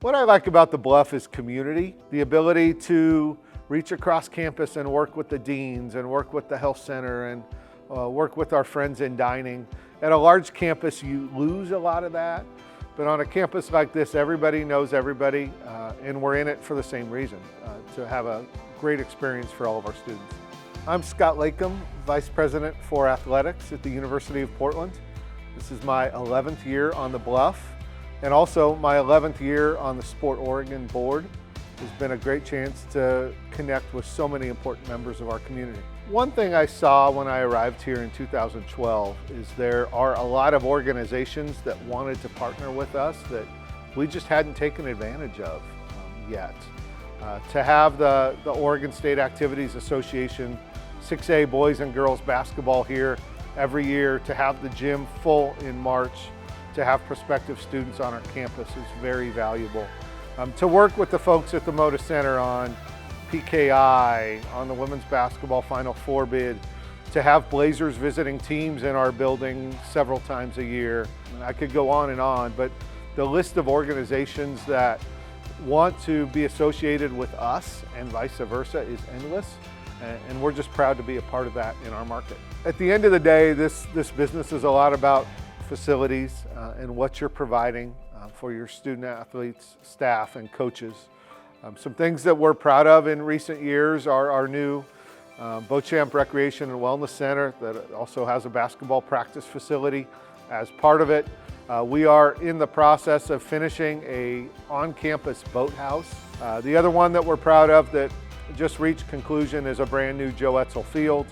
What I like about the Bluff is community, the ability to reach across campus and work with the deans and work with the health center and work with our friends in dining. At a large campus, you lose a lot of that, but on a campus like this, everybody knows everybody, and we're in it for the same reason, to have a great experience for all of our students. I'm Scott Leykam, Vice President for Athletics at the University of Portland. This is my 11th year on the Bluff, and also my 11th year on the Sport Oregon board. It's been a great chance to connect with so many important members of our community. One thing I saw when I arrived here in 2012 is there are a lot of organizations that wanted to partner with us that we just hadn't taken advantage of yet. To have the Oregon State Activities Association 6A boys and girls basketball here every year, to have the gym full in March, to have prospective students on our campus is very valuable. To work with the folks at the Moda Center on PKI, on the women's basketball Final Four bid, to have Blazers visiting teams in our building several times a year. I could go on, but the list of organizations that want to be associated with us and vice versa is endless, and we're just proud to be a part of that in our market. At the end of the day, this business is a lot about facilities and what you're providing for your student athletes, staff, and coaches. Some things that we're proud of in recent years are our new Beauchamp Recreation and Wellness Center that also has a basketball practice facility as part of it. We are in the process of finishing a on-campus boathouse. The other one that we're proud of that just reached conclusion is a brand new Joe Etzel Field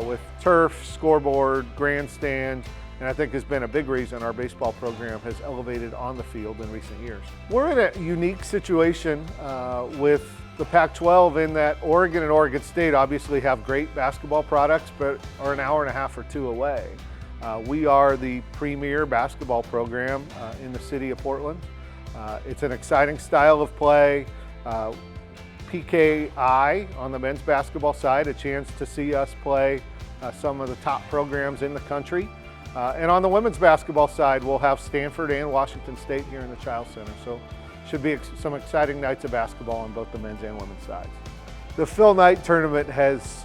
with turf, scoreboard, grandstand, and I think has been a big reason our baseball program has elevated on the field in recent years. We're in a unique situation with the Pac-12 in that Oregon and Oregon State obviously have great basketball products, but are an hour and a half or two away. We are the premier basketball program in the city of Portland. It's an exciting style of play. PKI on the men's basketball side, a chance to see us play some of the top programs in the country. And on the women's basketball side, we'll have Stanford and Washington State here in the Child Center. So should be some exciting nights of basketball on both the men's and women's sides. The Phil Knight tournament has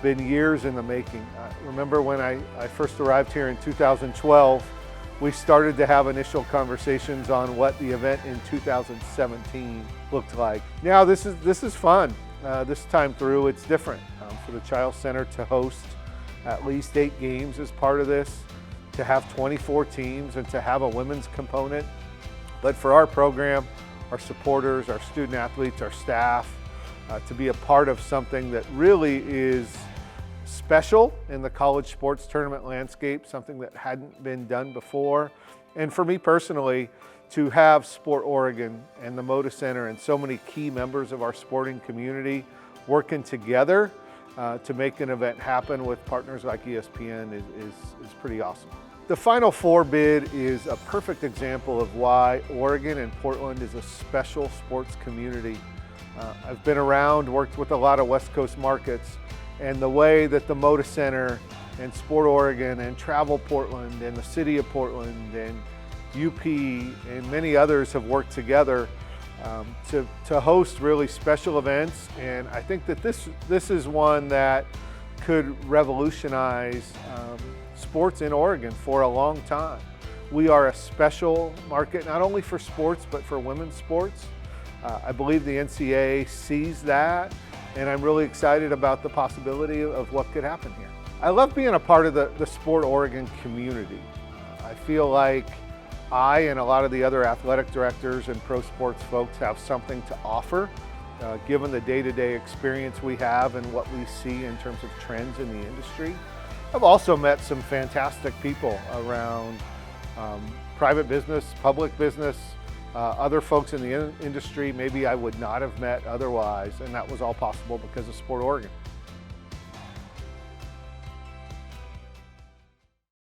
been years in the making. Remember when I first arrived here in 2012, we started to have initial conversations on what the event in 2017 looked like. Now this is fun. This time through it's different. For the Child Center to host at least 8 games as part of this, to have 24 teams and to have a women's component. But for our program, our supporters, our student athletes, our staff, to be a part of something that really is special in the college sports tournament landscape, something that hadn't been done before. And for me personally, to have Sport Oregon and the Moda Center and so many key members of our sporting community working together to make an event happen with partners like ESPN is pretty awesome. The Final Four bid is a perfect example of why Oregon and Portland is a special sports community. I've been around, worked with a lot of West Coast markets, and the way that the Moda Center and Sport Oregon and Travel Portland and the City of Portland and UP and many others have worked together to host really special events. And I think that this is one that could revolutionize sports in Oregon for a long time. We are a special market, not only for sports, but for women's sports. I believe the NCAA sees that, and I'm really excited about the possibility of what could happen here. I love being a part of the Sport Oregon community. I feel like I and a lot of the other athletic directors and pro sports folks have something to offer, given the day-to-day experience we have and what we see in terms of trends in the industry. I've also met some fantastic people around private business, public business, other folks in the industry maybe I would not have met otherwise, and that was all possible because of Sport Oregon.